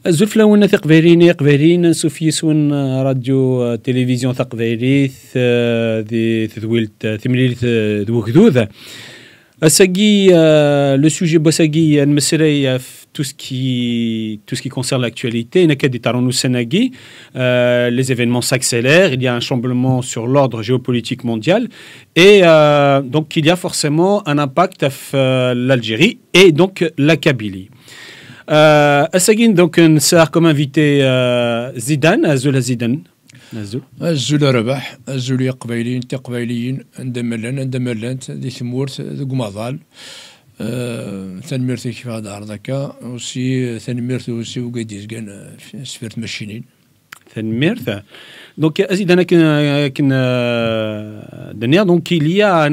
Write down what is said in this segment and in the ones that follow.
زفلون ثقفيرين قفيرين سوفيسون راديو تلفزيون ثقفيريث ذي ثذويلت ثمليلت ذو كذوذة أساقي le sujet بساقي المسرية tout ce qui concerne l'actualité. Les événements s'accélèrent, il y a un chamboulement sur l'ordre géopolitique mondial et donc il y a forcément un impact à l'Algérie et donc la Kabylie. Assagin, donc, nous comme invité Zidane, Azul Zidane. الزول ربح الزول قبايليين تقبايليين عندما دي ثمورت ذو قماضال ثنميرت كيف هذا عرضك وسي ثنميرت وسي وقديس كان سفرت ماشينين ثنميرت donc Zidane donc il y a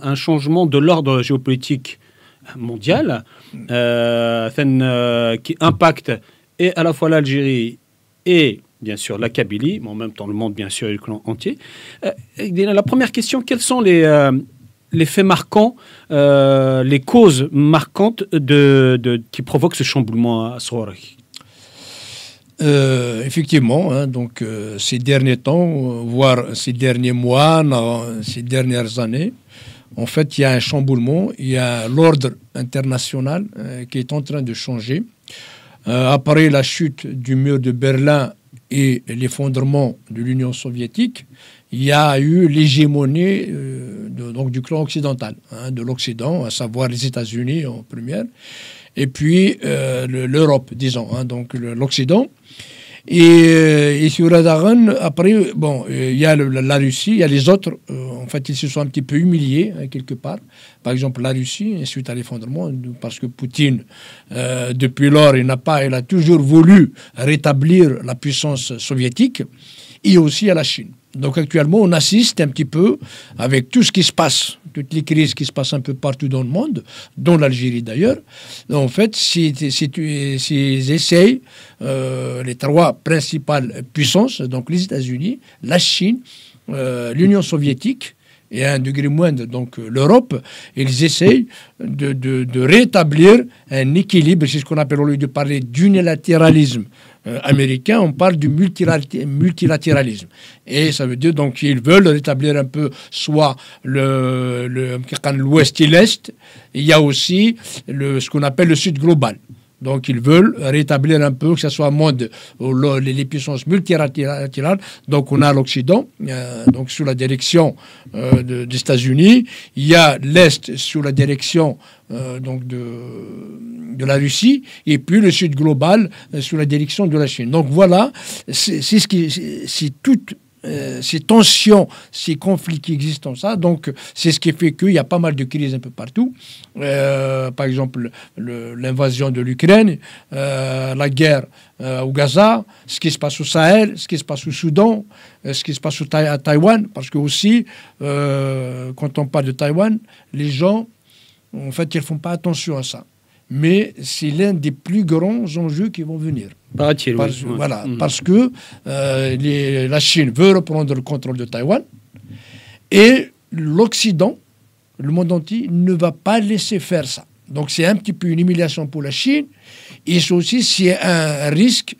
un changement de l'ordre géopolitique mondial qui impacte et à la fois l'Algérie et bien sûr la Kabylie, mais en même temps le monde bien sûr et le clan entier. La première question, quels sont les faits marquants, les causes marquantes qui provoquent ce chamboulement à Sorek? Effectivement, hein, donc ces derniers temps, voire ces derniers mois, ces dernières années, en fait, il y a un chamboulement, il y a l'ordre international qui est en train de changer. Après la chute du mur de Berlin et l'effondrement de l'Union soviétique, il y a eu l'hégémonie donc du clan occidental, hein, de l'Occident, à savoir les États-Unis en première, et puis l'Europe, disons, hein, donc l'Occident. Et sur Radaran, après, bon, il y a la Russie, il y a les autres, en fait, ils se sont un petit peu humiliés, hein, quelque part. Par exemple, la Russie, suite à l'effondrement, parce que Poutine, depuis lors, il a toujours voulu rétablir la puissance soviétique, et aussi à la Chine. Donc actuellement, on assiste un petit peu avec tout ce qui se passe, toutes les crises qui se passent un peu partout dans le monde, dont l'Algérie d'ailleurs. En fait, s'ils essayent, les trois principales puissances, donc les États-Unis, la Chine, l'Union soviétique, et à un degré moindre, donc l'Europe, ils essayent de rétablir un équilibre. C'est ce qu'on appelle, au lieu de parler d'unilatéralisme américain, on parle du multilatéralisme. Et ça veut dire, donc, ils veulent rétablir un peu soit l'Ouest et l'Est, il y a aussi ce qu'on appelle le Sud global. Donc, ils veulent rétablir un peu, que ce soit un monde où les puissances multilatérales. Donc, on a l'Occident, donc sous la direction des États-Unis. Il y a l'Est sous la direction donc de la Russie, et puis le Sud global sous la direction de la Chine. Donc, voilà, c'est toute ces tensions, ces conflits qui existent en ça. Donc, c'est ce qui fait qu'il y a pas mal de crises un peu partout. Par exemple, l'invasion de l'Ukraine, la guerre au Gaza, ce qui se passe au Sahel, ce qui se passe au Soudan, ce qui se passe à Taïwan. Parce que aussi, quand on parle de Taïwan, les gens, en fait, ils ne font pas attention à ça. Mais c'est l'un des plus grands enjeux qui vont venir. Voilà, parce que la Chine veut reprendre le contrôle de Taïwan et l'Occident, le monde entier, ne va pas laisser faire ça. Donc c'est un petit peu une humiliation pour la Chine et c'est un risque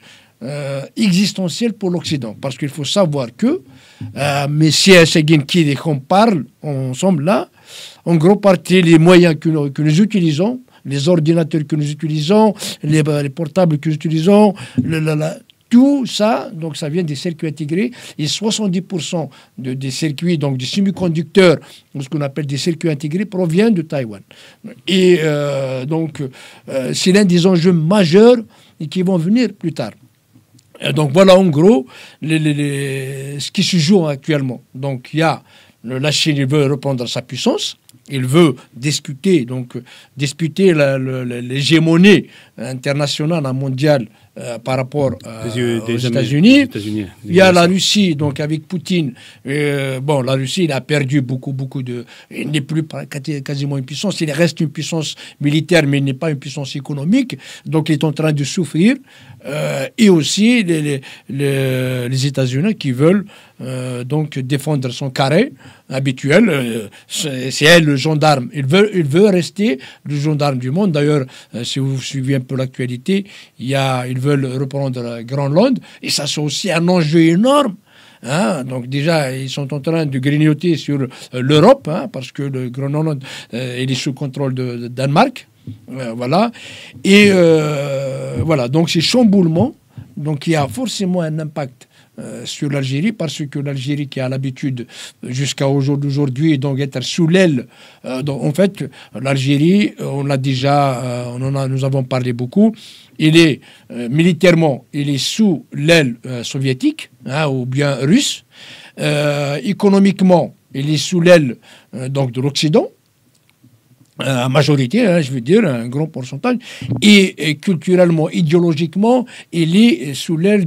existentiel pour l'Occident. Parce qu'il faut savoir que, mais si à Seguin qui qu'on parle ensemble là, en gros partie les moyens que nous utilisons, les ordinateurs que nous utilisons, les portables que nous utilisons, tout ça, donc ça vient des circuits intégrés. Et 70% des circuits, donc des semi-conducteurs, ce qu'on appelle des circuits intégrés, proviennent de Taïwan. Et donc, c'est l'un des enjeux majeurs et qui vont venir plus tard. Et donc, voilà en gros ce qui se joue actuellement. Donc, il y a la Chine, il veut reprendre sa puissance. Il veut disputer l'hégémonie internationale, mondiale par rapport aux États-Unis. Il y a la Russie, donc avec Poutine. La Russie, il a perdu beaucoup il n'est plus quasiment une puissance. Il reste une puissance militaire, mais il n'est pas une puissance économique. Donc, il est en train de souffrir. Et aussi les États-Unis qui veulent donc défendre son carré habituel. C'est elle le gendarme. Il veut rester le gendarme du monde. D'ailleurs, si vous suivez un peu l'actualité, ils veulent reprendre Groenland. Et ça, c'est aussi un enjeu énorme. Hein, donc déjà, ils sont en train de grignoter sur l'Europe, hein, parce que le Groenland il est sous contrôle de Danemark. Voilà. Et voilà, donc ces chamboulements, donc il y a forcément un impact sur l'Algérie, parce que l'Algérie qui a l'habitude jusqu'à aujourd'hui donc être sous l'aile, donc en fait l'Algérie, on l'a déjà, nous avons parlé beaucoup, il est militairement, il est sous l'aile soviétique, hein, ou bien russe, économiquement il est sous l'aile donc de l'Occident, en majorité, hein, je veux dire, un grand pourcentage, et culturellement, idéologiquement, il est sous l'aile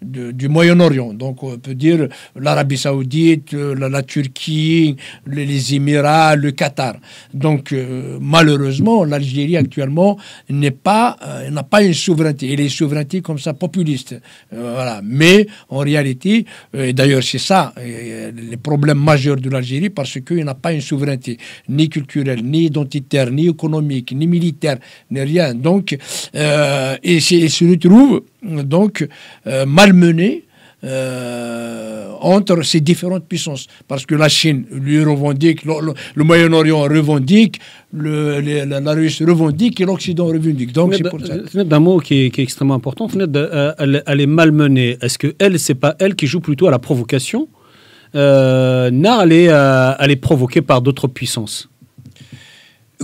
du Moyen-Orient. Donc, on peut dire l'Arabie Saoudite, la Turquie, les Émirats, le Qatar. Donc, malheureusement, l'Algérie actuellement n'a pas une souveraineté. Elle est une souveraineté comme ça, populiste. Voilà. Mais, en réalité, d'ailleurs, c'est ça, les problèmes majeurs de l'Algérie, parce qu'il n'a pas une souveraineté, ni culturelle, ni identitaire, ni économique, ni militaire, ni rien. Donc, et se retrouve donc malmené entre ces différentes puissances. Parce que la Chine lui revendique, le Moyen-Orient revendique, la Russie revendique et l'Occident revendique. Donc, c'est pour ça. C'est un mot qui est extrêmement important. Elle est malmenée. Est-ce que c'est pas elle qui joue plutôt à la provocation? Elle est provoquée par d'autres puissances?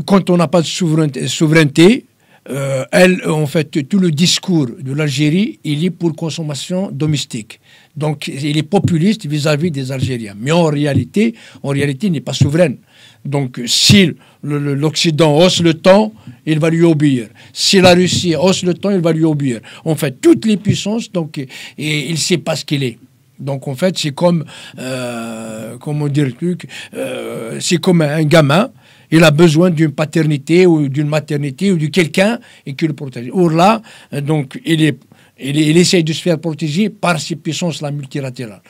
Quand on n'a pas de souveraineté, en fait, tout le discours de l'Algérie, il est pour consommation domestique. Donc, il est populiste vis-à-vis des Algériens. Mais en réalité, il n'est pas souveraine. Donc, si l'Occident hausse le ton, il va lui obéir. Si la Russie hausse le ton, il va lui obéir. En fait, toutes les puissances, donc, et il ne sait pas ce qu'il est. Donc, en fait, c'est comme, comment dire le truc, c'est comme un gamin. Il a besoin d'une paternité ou d'une maternité ou de quelqu'un et qui le protège. Or là, donc, il essaie de se faire protéger par ces puissances-là multilatérales.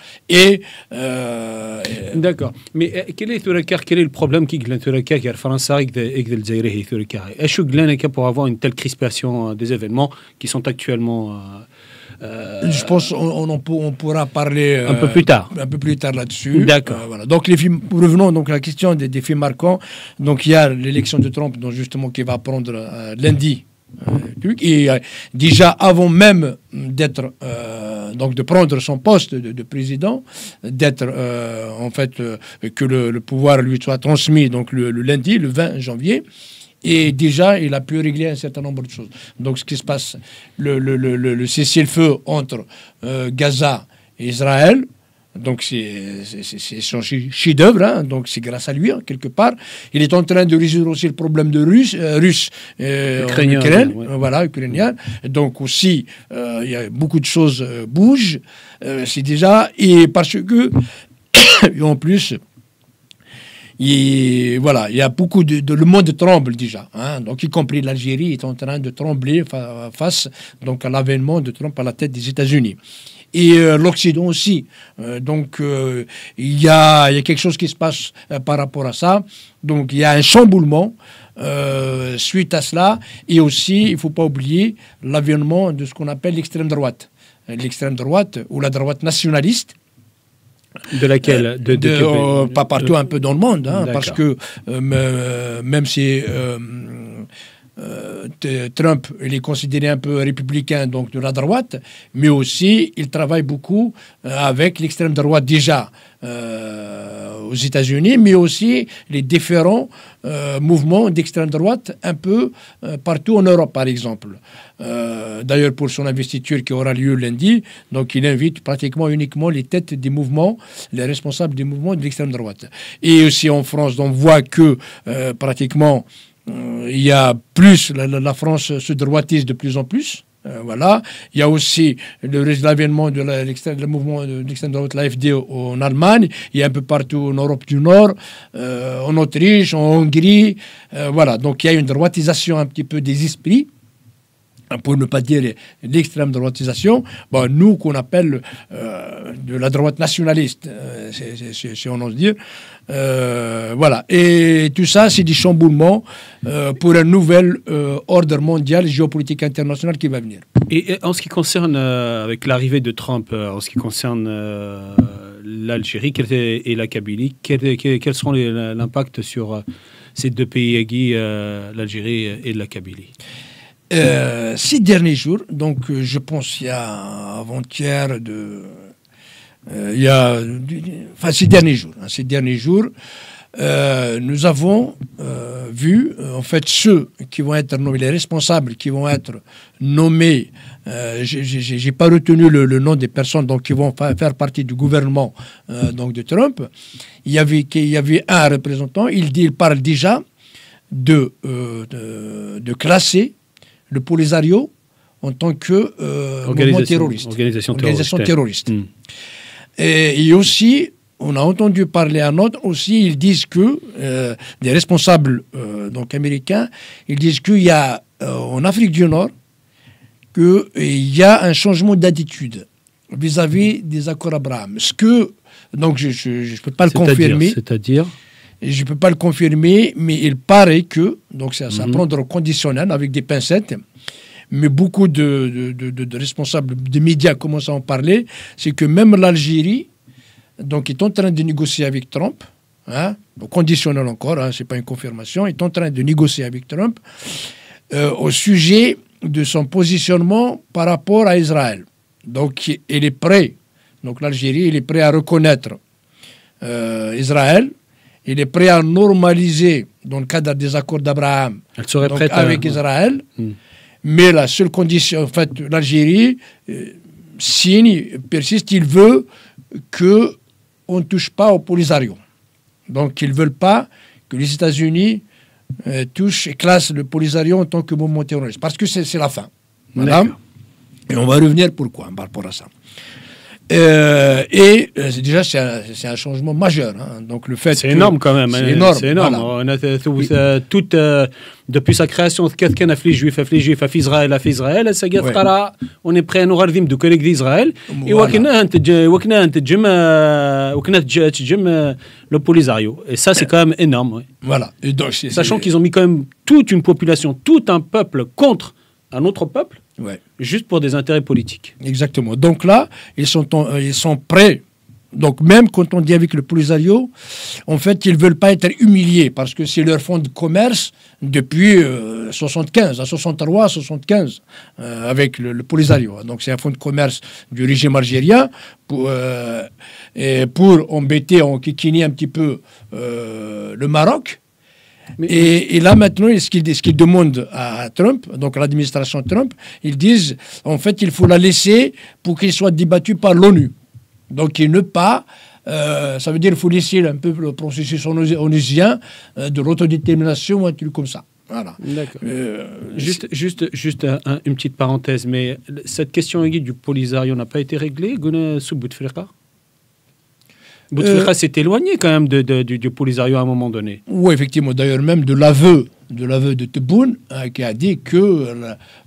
D'accord. Mais quel est le problème qui est la France et l'Algérie? Est-ce que pour avoir une telle crispation des événements qui sont actuellement... je pense qu'on pourra parler un peu plus tard là-dessus. D'accord. Voilà. Donc revenons donc à la question des faits marquants. Donc il y a l'élection de Trump, donc justement qui va prendre lundi. Et déjà avant même d'être donc de prendre son poste de président, d'être en fait que le pouvoir lui soit transmis donc le lundi, le 20 janvier. Et déjà, il a pu régler un certain nombre de choses. Donc, ce qui se passe, le cessez-le-feu entre Gaza et Israël, donc c'est son chef-d'œuvre, hein, donc c'est grâce à lui, hein, quelque part. Il est en train de résoudre aussi le problème de russe ukrainien, en Ukraine, ouais. Voilà, ukrainien. Donc aussi, il y a beaucoup de choses bougent. C'est déjà, et parce que, et en plus, il y a beaucoup le monde tremble déjà, hein, donc y compris l'Algérie est en train de trembler face donc à l'avènement de Trump à la tête des États-Unis. Et l'Occident aussi. Donc, il y a quelque chose qui se passe par rapport à ça. Donc, il y a un chamboulement suite à cela. Et aussi, il ne faut pas oublier l'avènement de ce qu'on appelle l'extrême droite. L'extrême droite ou la droite nationaliste. De laquelle pas partout, un peu dans le monde. Hein, parce que même si... Trump, il est considéré un peu républicain, donc de la droite, mais aussi il travaille beaucoup avec l'extrême droite déjà aux États-Unis, mais aussi les différents mouvements d'extrême droite un peu partout en Europe, par exemple. D'ailleurs, pour son investiture qui aura lieu lundi, donc il invite pratiquement uniquement les têtes des mouvements, les responsables des mouvements de l'extrême droite. Et aussi en France, on voit que pratiquement il y a plus, la France se droitise de plus en plus. Voilà. Il y a aussi l'avènement de le mouvement de l'extrême droite, l'AfD en Allemagne. Il y a un peu partout en Europe du Nord, en Autriche, en Hongrie. Voilà. Donc il y a une droitisation un petit peu des esprits. pour ne pas dire l'extrême droitisation, bon, nous qu'on appelle de la droite nationaliste, si on ose dire. Voilà. Et tout ça, c'est du chamboulement pour un nouvel ordre mondial géopolitique international qui va venir. Et en ce qui concerne, avec l'arrivée de Trump, en ce qui concerne l'Algérie et la Kabylie, quels seront l'impact sur ces deux pays, l'Algérie et la Kabylie? Ces derniers jours, donc je pense il y a avant-hier, ces derniers jours, nous avons vu en fait ceux qui vont être nommés, les responsables qui vont être nommés. J'ai pas retenu le nom des personnes donc qui vont faire partie du gouvernement donc de Trump. Il y avait un représentant. Il parle déjà de classer le Polisario en tant que mouvement terroriste, organisation terroriste. Et aussi, on a entendu parler un autre aussi, ils disent que, des responsables donc américains, ils disent qu'il y a en Afrique du Nord, qu'il y a un changement d'attitude vis-à-vis des accords Abraham. Donc je ne peux pas le confirmer. C'est-à-dire je ne peux pas le confirmer, mais il paraît que, donc ça prendre au conditionnel avec des pincettes, mais beaucoup de responsables de médias commencent à en parler, c'est que même l'Algérie, donc, est en train de négocier avec Trump, au conditionnel encore, ce n'est pas une confirmation, est en train de négocier avec Trump au sujet de son positionnement par rapport à Israël. Donc, il est prêt, donc l'Algérie, il est prêt à reconnaître Israël. Il est prêt à normaliser, dans le cadre des accords d'Abraham, avec Israël. Mais la seule condition, en fait, l'Algérie persiste, il veut qu'on ne touche pas au Polisario. Donc, ils ne veulent pas que les États-Unis touchent et classent le Polisario en tant que mouvement terroriste. Parce que c'est la fin. Voilà. Et on va revenir pourquoi par rapport à ça. Déjà, c'est un changement majeur. Donc, le fait c'est énorme quand même. C'est énorme. C'est énorme. Voilà. Depuis sa création, Juifs, Israël, on est prêt à nous rendre de collègues d'Israël. Et le Polisario. Et ça, c'est quand même énorme. Ouais. Voilà. Et donc, sachant qu'ils ont mis quand même toute une population, tout un peuple contre un autre peuple. Ouais. Juste pour des intérêts politiques. Exactement. Donc là, ils sont prêts. Donc même quand on dit avec le Polisario, en fait, ils ne veulent pas être humiliés parce que c'est leur fonds de commerce depuis 75, à 63, 75, avec le Polisario. Donc c'est un fonds de commerce du régime algérien pour embêter, enquiquiner un petit peu le Maroc. Et là, maintenant, ce qu'ils demandent à Trump, donc à l'administration Trump, ils disent, en fait, il faut la laisser pour qu'il soit débattu par l'ONU. Donc, il ne pas... ça veut dire qu'il faut laisser un peu le processus onusien de l'autodétermination ou un truc comme ça. Voilà. D'accord. Juste une petite parenthèse, mais cette question du Polisario n'a pas été réglée, sous Bouteflika? Bouteflika s'est éloigné quand même du Polisario à un moment donné. Oui, effectivement. D'ailleurs, même de l'aveu de Tebboune, qui a dit que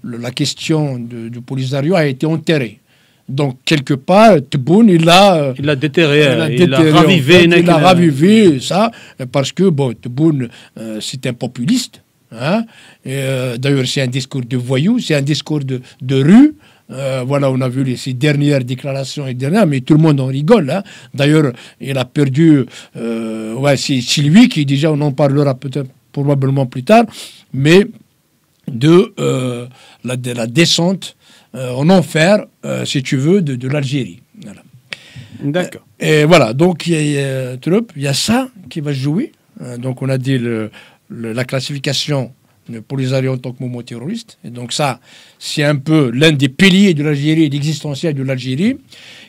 la question du Polisario a été enterrée. Donc, quelque part, Tebboune, il l'a déterré, il l'a ravivé, ça, parce que, bon, Tebboune, c'est un populiste. D'ailleurs, c'est un discours de voyou, c'est un discours de rue. Voilà, on a vu ces dernières déclarations, mais tout le monde en rigole. D'ailleurs, il a perdu, c'est lui qui, déjà, on en parlera peut-être probablement plus tard, mais de la descente en enfer, si tu veux, de l'Algérie. Voilà. D'accord. Et voilà, donc il y a ça qui va jouer. Donc on a dit la classification le Polisario en tant que mouvement terroriste. Et donc ça, c'est un peu l'un des piliers de l'Algérie, l'existentiel de l'Algérie.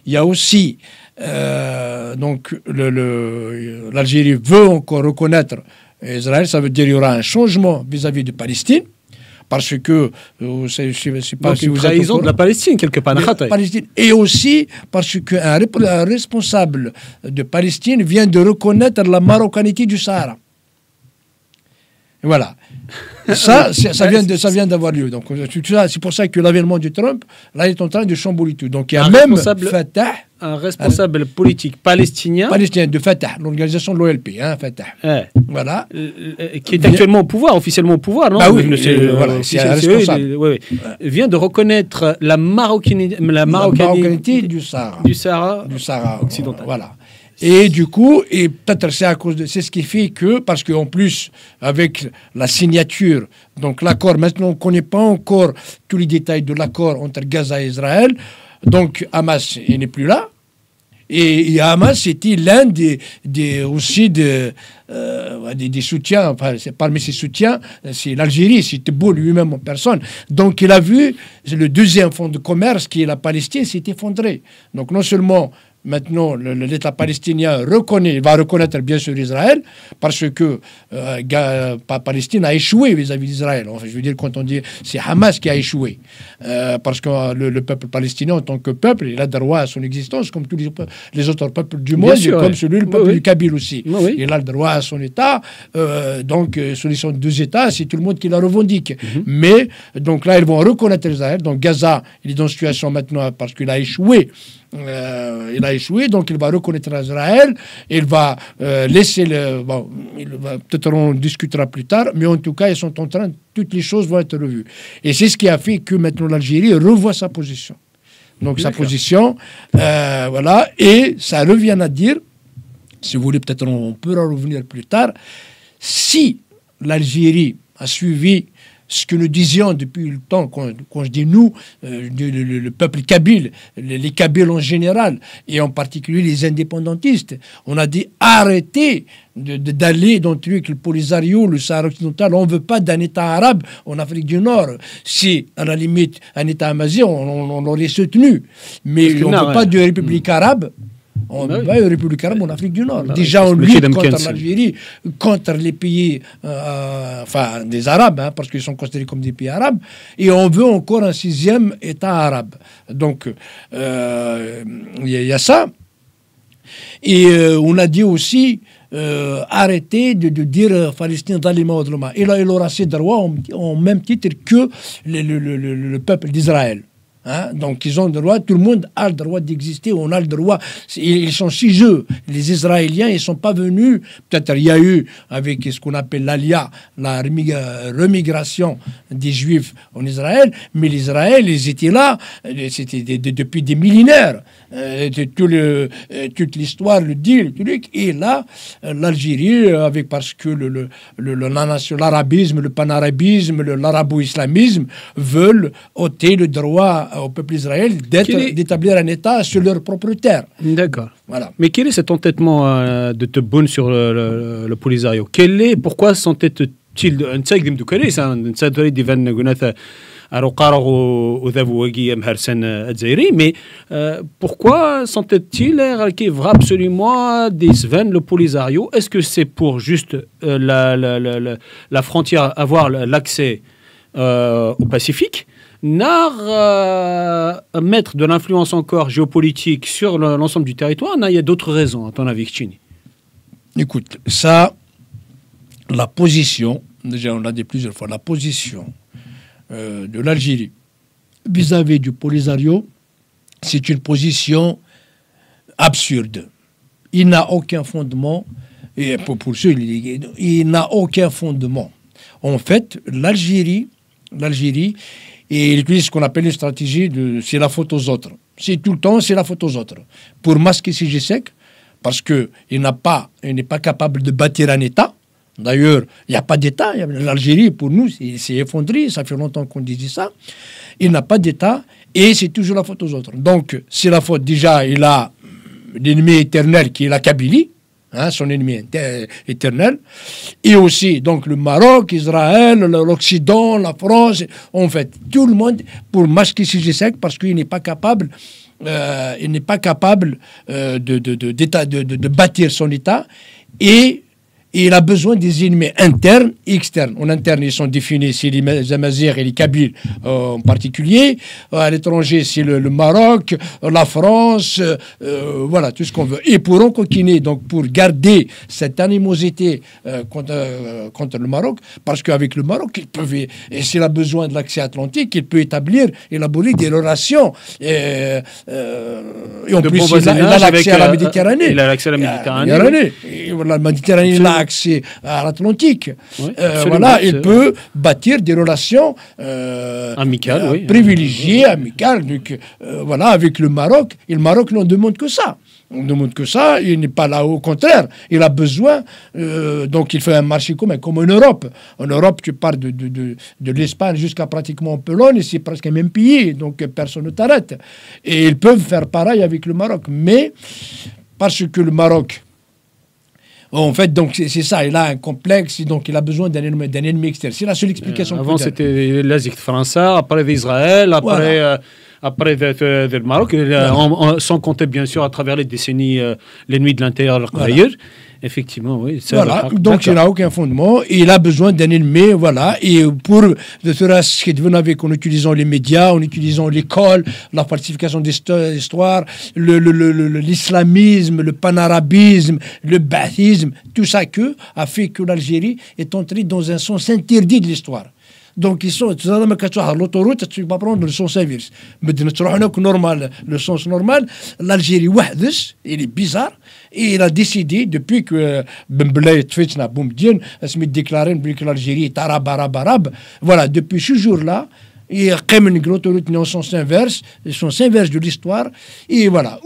Il y a aussi, donc, l'Algérie veut encore reconnaître Israël. Ça veut dire qu'il y aura un changement vis-à-vis de Palestine. Parce que, je ne sais pas donc si vous êtes... trahison de la Palestine, quelque part. Palestine. Et aussi parce qu'un responsable de Palestine vient de reconnaître la marocanité du Sahara. Voilà. Ça vient d'avoir lieu. Donc, c'est pour ça que l'avènement de Trump, là, est en train de chambouler tout. Donc, il y a même Fatah. Un responsable politique palestinien de Fatah, l'organisation de l'OLP, hein, Fatah. Voilà. Qui est actuellement au pouvoir, officiellement au pouvoir, non? Ah oui, c'est un responsable. Vient de reconnaître la marocanité du Sahara occidental. Voilà. Et du coup, et peut-être c'est ce qui fait que, parce qu'en plus, avec la signature, donc l'accord, maintenant on ne connaît pas encore tous les détails de l'accord entre Gaza et Israël, donc Hamas n'est plus là. Et Hamas était l'un des soutiens, enfin, parmi ses soutiens, c'est l'Algérie, c'est Tebboune lui-même en personne. Donc il a vu le deuxième fonds de commerce qui est la Palestine s'est effondré. Donc non seulement maintenant l'État palestinien va reconnaître bien sûr Israël, parce que Palestine a échoué vis-à-vis d'Israël. Enfin, je veux dire, quand on dit c'est Hamas qui a échoué, parce que le peuple palestinien en tant que peuple, il a droit à son existence comme tous les autres peuples du monde, comme celui le peuple du Kabyle aussi. Il a le droit à son État, donc solution de deux États, c'est tout le monde qui la revendique. Mais donc là, ils vont reconnaître Israël. Donc Gaza, il est dans une situation maintenant parce qu'il a échoué. Donc il va reconnaître Israël, il va laisser peut-être on discutera plus tard, mais en tout cas ils sont en train, toutes les choses vont être revues. Et c'est ce qui a fait que maintenant l'Algérie revoit sa position. Donc sa position, voilà, et ça revient à dire, si vous voulez peut-être on pourra revenir plus tard, si l'Algérie a suivi ce que nous disions depuis le temps, quand je dis nous, le peuple kabyle, les Kabyles en général, et en particulier les indépendantistes, on a dit arrêtez d'aller dans le truc, le Polisario, le Sahara occidental, on ne veut pas d'un État arabe en Afrique du Nord. Si, à la limite, un État amazigh, on l'aurait soutenu. Mais on ne veut pas de République arabe. On va une République arabe en Afrique du Nord. Déjà, on lutte contre l'Algérie, contre les pays des Arabes, hein, parce qu'ils sont considérés comme des pays arabes, et on veut encore un sixième État arabe. Donc, il y a ça. Et on a dit aussi, arrêtez de dire Palestine dans les mains de l'homme. Il aura ses droits en même titre que le peuple d'Israël. Hein? Donc ils ont le droit, tout le monde a le droit d'exister, on a le droit, ils sont chez eux, les Israéliens, ils ne sont pas venus, peut-être il y a eu avec ce qu'on appelle l'Alia, la remigration des Juifs en Israël, mais l'Israël, ils étaient là, c'était depuis des millénaires, toute l'histoire le dit, le truc, et là, l'Algérie, parce que l'arabisme, le panarabisme, l'arabo-islamisme veulent ôter le droit au peuple israélien d'établir un État sur leur propre terre. D'accord. Voilà. Mais quel est cet entêtement de Tebboune sur le Polisario? Pourquoi s'entête-t-il mais pourquoi s'entête-t-il qu'il va absolument des Sven le Polisario? Est-ce que c'est pour juste la frontière, avoir l'accès au Pacifique, mettre de l'influence encore géopolitique sur l'ensemble du territoire? Il y a d'autres raisons, à ton avis, Chini? Écoute, ça, la position, déjà on l'a dit plusieurs fois, la position de l'Algérie vis-à-vis du Polisario, c'est une position absurde. Il n'a aucun fondement, et pour ceux, il n'a aucun fondement. En fait, l'Algérie, et il utilise ce qu'on appelle une stratégie de c'est la faute aux autres. C'est tout le temps, c'est la faute aux autres. Pour masquer CG5, parce qu'il n'est pas capable de bâtir un État. D'ailleurs, il n'y a pas d'État. L'Algérie, pour nous, c'est effondré. Ça fait longtemps qu'on disait ça. Il n'a pas d'État et c'est toujours la faute aux autres. Donc, c'est la faute. Déjà, il a l'ennemi éternel qui est la Kabylie. Hein, son ennemi éternel, et aussi donc le Maroc, Israël, l'Occident, la France, en fait, tout le monde pour masquer CG5 parce qu'il n'est pas capable, de bâtir son État et Et il a besoin des ennemis internes et externes. En interne, ils sont définis, c'est les Amazirs et les Kabyles en particulier. À l'étranger, c'est le Maroc, la France, voilà, tout ce qu'on veut. Et pour encoquiner, donc pour garder cette animosité contre le Maroc, parce qu'avec le Maroc, et s'il a besoin de l'accès atlantique, il peut élaborer des relations. Et en plus, il a l'accès à la Méditerranée. Il a l'accès à la Méditerranée. Et voilà, la Méditerranée, il a accès à l'Atlantique. Oui, Voilà, il peut bâtir des relations amicales, privilégiées, amicales, voilà, avec le Maroc. Et le Maroc n'en demande que ça. On ne demande que ça, il n'est pas là, au contraire. Il a besoin, donc il fait un marché commun, comme en Europe. En Europe, tu pars de l'Espagne jusqu'à pratiquement Pologne, et c'est presque un même pays, donc personne ne t'arrête. Et ils peuvent faire pareil avec le Maroc. Mais, parce que le Maroc, en fait, donc c'est ça, il a un complexe, donc il a besoin d'un ennemi externe. C'est la seule explication. Avant, c'était l'Asie française, après Israël, après... Voilà. Après le Maroc, sans compter bien sûr à travers les décennies l'ennemi de l'intérieur d'ailleurs. Effectivement, oui. Voilà, donc il n'a aucun fondement. Et il a besoin d'un ennemi, voilà. Et pour ce qui est devenu avec, en utilisant les médias, en utilisant l'école, la falsification d'histoire, l'islamisme, le panarabisme, le ba'thisme, tout ça a fait que l'Algérie est entrée dans un sens interdit de l'histoire. Donc ils sont l'autoroute, tu vas prendre le sens inverse. Mais normal, le sens normal, l'Algérie il est bizarre et il a décidé depuis que Ben Belaïd Fitna Boumdien a déclaré que l'Algérie est arabe. Voilà, depuis ce jour-là, il y a l'autoroute en sens inverse de l'histoire. Et voilà.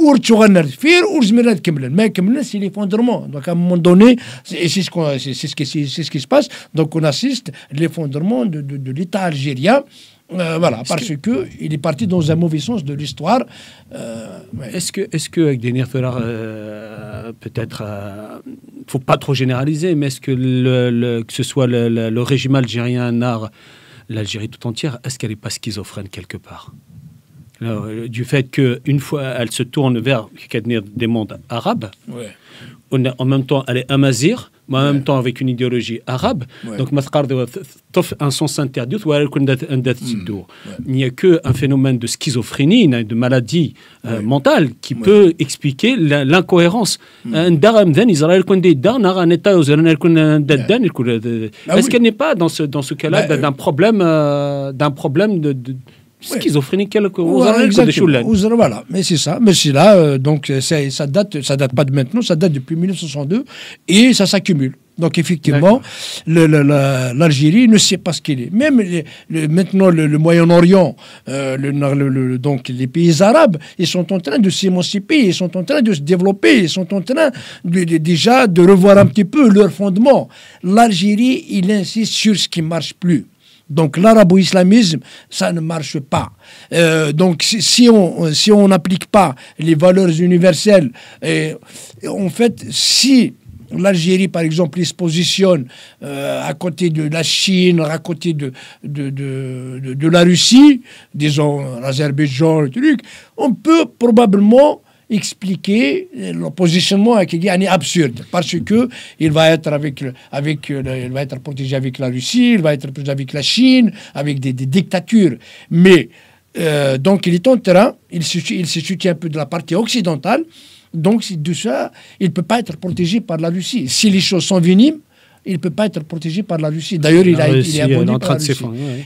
C'est l'effondrement. Donc à un moment donné, c'est ce qui se passe. Donc on assiste à l'effondrement de l'État algérien. Voilà, parce que il est parti dans un mauvais sens de l'histoire. Ouais. Est-ce que avec des Nirfelar, peut-être, faut pas trop généraliser, mais est-ce que que ce soit le régime algérien, l'Algérie tout entière, est-ce qu'elle n'est pas schizophrène quelque part? Alors, du fait qu'une fois elle se tourne vers des mondes arabes, en même temps elle est amazigh, mais en même temps avec une idéologie arabe, donc un sens interdit, il n'y a qu'un phénomène de schizophrénie, de maladie mentale qui peut expliquer l'incohérence. Est-ce qu'elle n'est pas dans ce cas-là d'un problème de schizophrénique voilà, mais c'est ça. Mais c'est là, donc ça date pas de maintenant, ça date depuis 1962 et ça s'accumule. Donc effectivement, l'Algérie ne sait pas ce qu'elle est. Même maintenant le Moyen-Orient, donc les pays arabes, ils sont en train de s'émanciper, ils sont en train de se développer, ils sont en train déjà de revoir un petit peu leur fondement. L'Algérie, il insiste sur ce qui marche plus. Donc l'arabo-islamisme, ça ne marche pas. Donc si on n'applique pas les valeurs universelles, en fait, si l'Algérie, par exemple, il se positionne à côté de la Chine, à côté de la Russie, disons l'Azerbaïdjan, le truc, on peut probablement expliquer le positionnement qui est absurde parce que il va être il va être protégé avec la Russie, il va être protégé avec la Chine, avec des dictatures. Mais donc il est en terrain, il se soutient un peu de la partie occidentale. Donc de ça, il ne peut pas être protégé par la Russie. Si les choses sont venimes, il ne peut pas être protégé par la Russie. D'ailleurs, il est abonné par la Russie.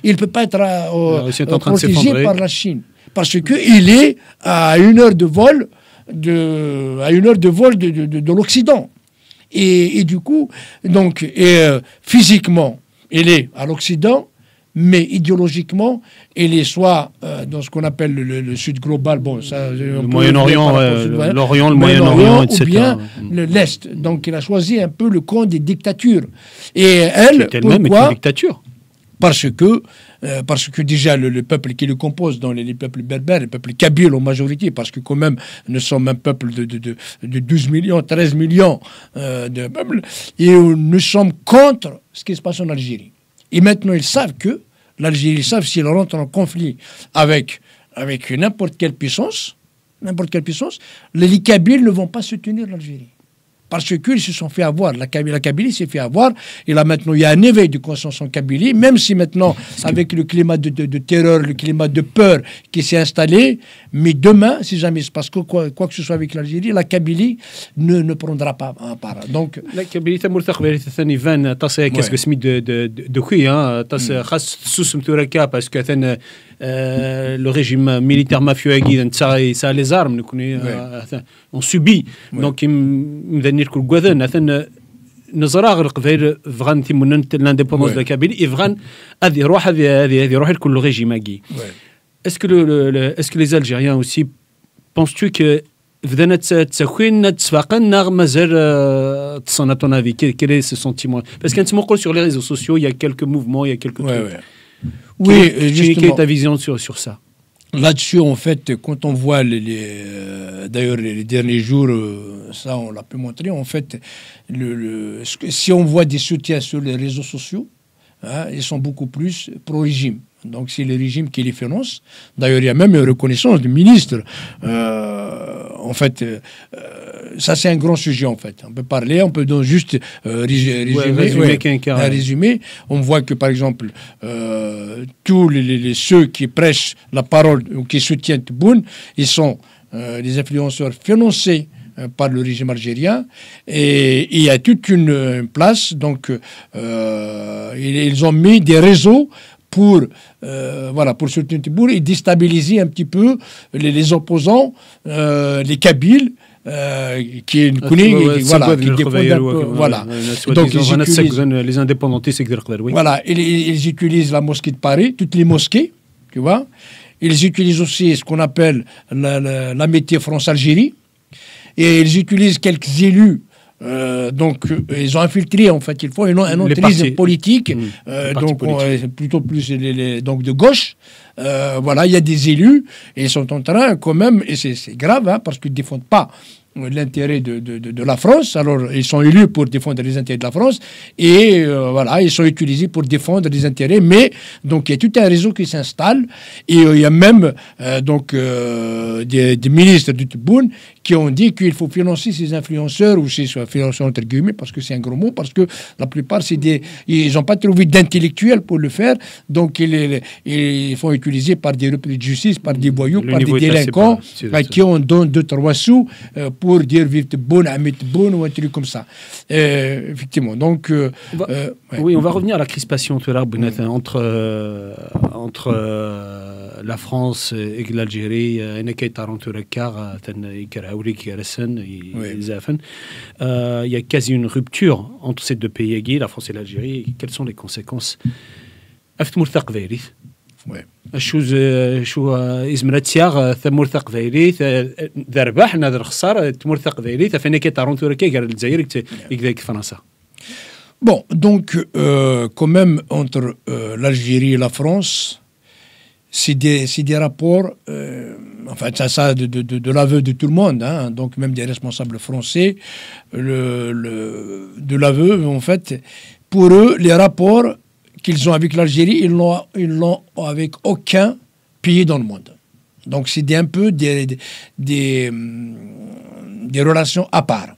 Il ne peut pas être protégé par la Chine parce qu'il est à une heure de vol de l'Occident. Et du coup, donc, physiquement, il est à l'Occident, mais idéologiquement, il est soit dans ce qu'on appelle le Sud global, bon, ça, le Moyen-Orient, l'Orient, le Moyen-Orient, etc. Ou bien l'Est. Donc, il a choisi un peu le camp des dictatures. Et elle, pourquoi une dictature. Parce que déjà le peuple qui le compose, dans les peuples berbères, les peuples kabyles en majorité, parce que quand même nous sommes un peuple de 12 millions, 13 millions de peuples, et nous sommes contre ce qui se passe en Algérie. Et maintenant ils savent que l'Algérie, s'ils rentrent en conflit avec n'importe quelle puissance, les Kabyles ne vont pas soutenir l'Algérie. parce qu'ils se sont fait avoir. La Kabylie s'est fait avoir. Et là, maintenant, il y a un éveil de conscience en Kabylie, même si maintenant, avec le climat de terreur, le climat de peur qui s'est installé, mais demain, si jamais il se passe quoi que ce soit avec l'Algérie, la Kabylie ne prendra pas part. Donc, la Kabylie, c'est مرتقبة ثاني فان تصي كاس سميت de couille hein تصي خاص تسوسم توركا parce que ثان le régime militaire mafieux qui ça les armes on subit donc مذنير كل قذن ثان نزراغ القبائل فغان تيمون l'indépendance de la Kabylie et فغان هذه روح كل régime qui est-ce que les Algériens aussi penses-tu que بدنا تساكن نتفاقن مازال تصنع ton avis quel est ce sentiment parce qu'un petit sur les réseaux sociaux il y a quelques mouvements il y a quelques trucs. Oui, justement. Quelle est ta vision sur ça? Là-dessus, en fait, quand on voit d'ailleurs les derniers jours, ça on l'a pu montrer, en fait, si on voit des soutiens sur les réseaux sociaux, hein, ils sont beaucoup plus pro-régime. Donc c'est le régime qui les finance. D'ailleurs, il y a même une reconnaissance du ministre. En fait, ça c'est un grand sujet en fait. On peut parler, on peut donc juste résumer. On voit que par exemple, tous ceux qui prêchent la parole ou qui soutiennent Tebboune, ils sont des influenceurs financés par le régime algérien et il y a toute une place. Donc, ils ont mis des réseaux pour soutenir Tebboune et déstabiliser un petit peu les opposants, les Kabyles, qui voilà. Donc les indépendantistes, voilà, ils utilisent la mosquée de Paris, toutes les mosquées, tu vois. Ils utilisent aussi ce qu'on appelle l'amitié France-Algérie, et ils utilisent quelques élus. Donc ils ont infiltré en fait, il faut un entrisme politique, donc plutôt plus donc de gauche. Voilà, il y a des élus et ils sont en train quand même, et c'est grave hein, parce qu'ils ne défendent pas l'intérêt de la France. Alors ils sont élus pour défendre les intérêts de la France et voilà, ils sont utilisés pour défendre les intérêts, mais donc il y a tout un réseau qui s'installe et il y a même des ministres du Tebboune qui ont dit qu'il faut financer ces influenceurs, ou ces influenceurs entre guillemets, parce que c'est un gros mot, parce que la plupart ils n'ont pas trouvé d'intellectuels pour le faire, donc ils font utiliser par des repris de justice, par des voyous, par des délinquants qui ont donné 2-3 sous pour dire vive Tebboune, Amit Tebboune ou un truc comme ça. Effectivement. Donc, oui, on va revenir à la crispation entre la France et l'Algérie. Il y a quasi une rupture entre ces deux pays, la France et l'Algérie. Quelles sont les conséquences? Ouais. شو إزمرة سياغ ثمرثق فيري ذا ربح نذر خسارة تمرثق فيري ثفني كي تارون توركي قال الجزائر يكذاك فرنسا. Bon, donc quand même entre l'Algérie et la France, c'est des rapports, enfin ça de l'aveu de tout le monde, hein, donc même des responsables français, de l'aveu en fait, pour eux les rapports qu'ils ont avec l'Algérie, ils l'ont avec aucun pays dans le monde. Donc c'est un peu des relations à part.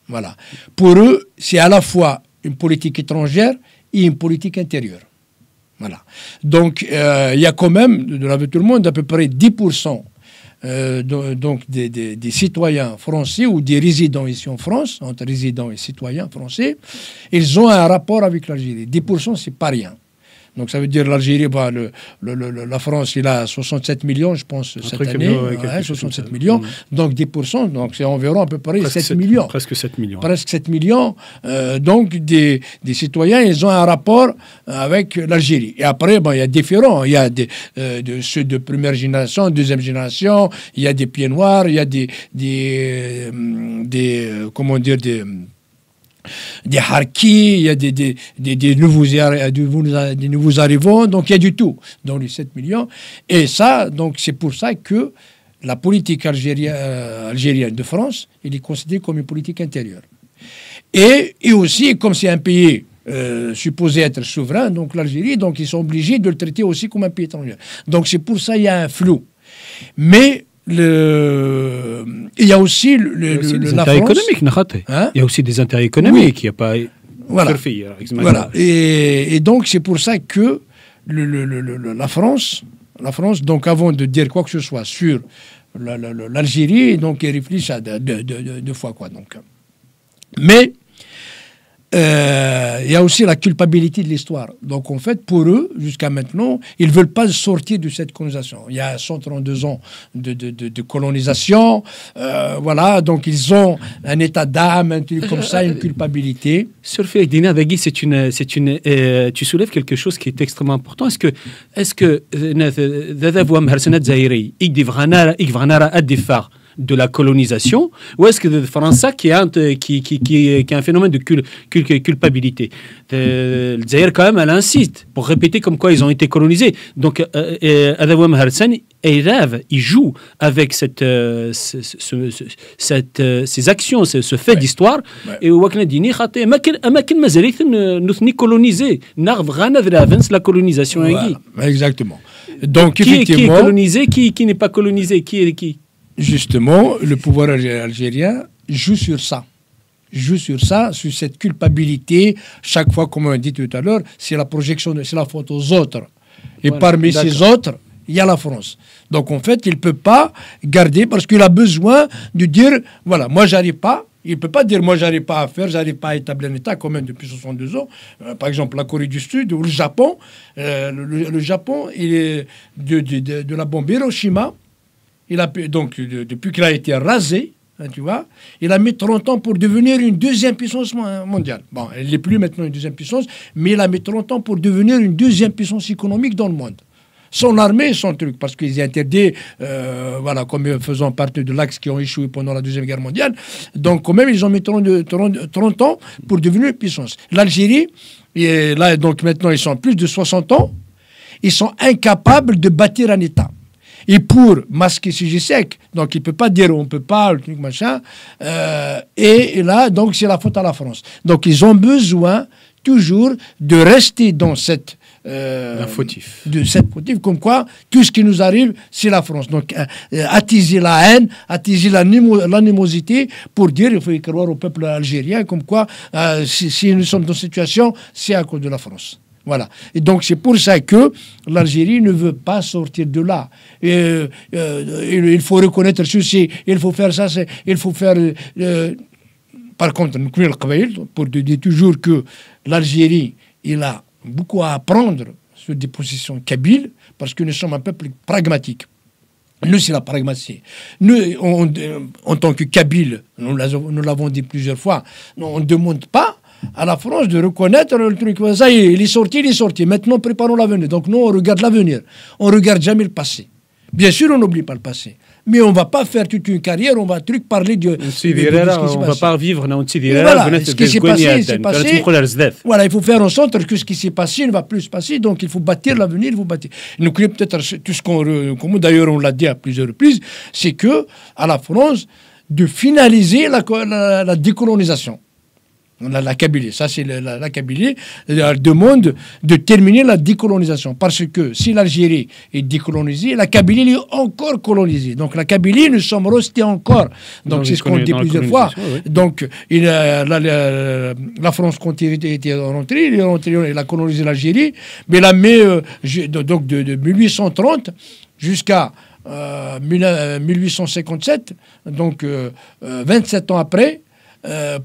Voilà. Pour eux, c'est à la fois une politique étrangère et une politique intérieure. Voilà. Donc il y a quand même, de l'aveu de tout le monde, à peu près 10% donc des citoyens français ou des résidents ici en France, entre résidents et citoyens français, ils ont un rapport avec l'Algérie. 10%, c'est pas rien. Donc ça veut dire l'Algérie, la France, il a 67 millions, je pense, cette année. 67 millions. Donc 10%, donc c'est environ à peu près presque 7 millions. Presque 7 millions. Presque 7 millions. Donc des citoyens, ils ont un rapport avec l'Algérie. Et après, il y a différents. Il y a ceux de première génération, deuxième génération, il y a des pieds noirs, il y a des harkis, il y a des nouveaux arrivants, donc il y a du tout dans les 7 millions. Et ça, donc c'est pour ça que la politique algérienne de France, elle est considérée comme une politique intérieure. Et aussi, comme c'est un pays supposé être souverain, donc l'Algérie, donc ils sont obligés de le traiter aussi comme un pays étranger. Donc c'est pour ça qu'il y a un flou. Mais il y a aussi des la intérêts France. économiques, Nakhaté. Hein? Il y a aussi des intérêts économiques. Il n'y a pas. Voilà. Voilà. Et donc, c'est pour ça que la France, donc, avant de dire quoi que ce soit sur l'Algérie, donc, ils réfléchissent à deux fois, quoi. Donc. Mais il y a aussi la culpabilité de l'histoire. Donc, en fait, pour eux, jusqu'à maintenant, ils ne veulent pas sortir de cette colonisation. Il y a 132 ans de colonisation. Voilà, donc ils ont un état d'âme, un truc comme ça, une culpabilité. Surfer Dina Dagui, tu soulèves quelque chose qui est extrêmement important. Est-ce que de la colonisation, ou est-ce que la France qui a un phénomène de culpabilité? Le Zaïre, quand même, elle insiste pour répéter comme quoi ils ont été colonisés. Donc, Adawam Harsan, il rêve, il joue avec ces actions, ce fait d'histoire. Et Wakna Dini, Amakin Mazarik, nous colonisés. La colonisation. Exactement. Donc, qui est colonisé, qui n'est pas colonisé, qui est qui? Justement, le pouvoir algérien joue sur ça. Sur cette culpabilité. Chaque fois, comme on a dit tout à l'heure, c'est la projection, c'est la faute aux autres. Et parmi ces autres, il y a la France. Donc, en fait, il ne peut pas garder, parce qu'il a besoin de dire, voilà, moi, j'arrive pas. Il ne peut pas dire, moi, j'arrive pas à faire, j'arrive pas à établir un État, quand même, depuis 62 ans. Par exemple, la Corée du Sud ou le Japon. Le Japon, il est de la bombe Hiroshima. Donc, depuis qu'il a été rasé, hein, tu vois, il a mis 30 ans pour devenir une deuxième puissance mondiale. Bon, elle n'est plus maintenant une deuxième puissance, mais il a mis 30 ans pour devenir une deuxième puissance économique dans le monde. Son armée, son truc, parce qu'ils interdit, voilà, comme faisant partie de l'axe qui ont échoué pendant la Deuxième Guerre mondiale. Donc, quand même, ils ont mis 30 ans pour devenir une puissance. L'Algérie, là, donc maintenant, ils sont plus de 60 ans, ils sont incapables de bâtir un État. Et pour masquer ce GIEC, donc il ne peut pas dire on ne peut pas, le truc machin, et là, donc c'est la faute à la France. Donc ils ont besoin toujours de rester dans cette... fautif. De cette fautif, comme quoi tout ce qui nous arrive, c'est la France. Donc attiser la haine, attiser l'animosité pour dire il faut y croire au peuple algérien, comme quoi si nous sommes dans cette situation, c'est à cause de la France. Voilà. Et donc, c'est pour ça que l'Algérie ne veut pas sortir de là. Il faut reconnaître ceci, il faut faire ça, il faut faire... par contre, pour dire toujours que l'Algérie, il a beaucoup à apprendre sur des positions kabyles, parce que nous sommes un peuple pragmatique. Nous, c'est la pragmatie. Nous, en tant que Kabyles, nous l'avons dit plusieurs fois, on ne demande pas à la France de reconnaître le truc. Ça y est, il est sorti. Maintenant, préparons l'avenir. Donc, nous, on regarde l'avenir. On ne regarde jamais le passé. Bien sûr, on n'oublie pas le passé. Mais on ne va pas faire toute une carrière, on va parler de ce qui s'est passé. On ne va pas vivre dans voilà, ce qui s'est passé, c'est passé. Voilà, il faut faire en sorte que ce qui s'est passé ne va plus se passer. Donc, il faut bâtir l'avenir, il faut bâtir. Nous croyons peut-être tout ce qu'on... D'ailleurs, on l'a dit à plusieurs reprises, c'est que à la France, de finaliser la décolonisation. La Kabylie, ça c'est la Kabylie, elle demande de terminer la décolonisation. Parce que si l'Algérie est décolonisée, la Kabylie est encore colonisée. Donc la Kabylie, nous sommes restés encore. Donc c'est ce qu'on dit plusieurs fois. Oui. Donc la France, quand il était rentrée, il a colonisé l'Algérie, mais la donc de 1830 jusqu'à 1857, donc 27 ans après,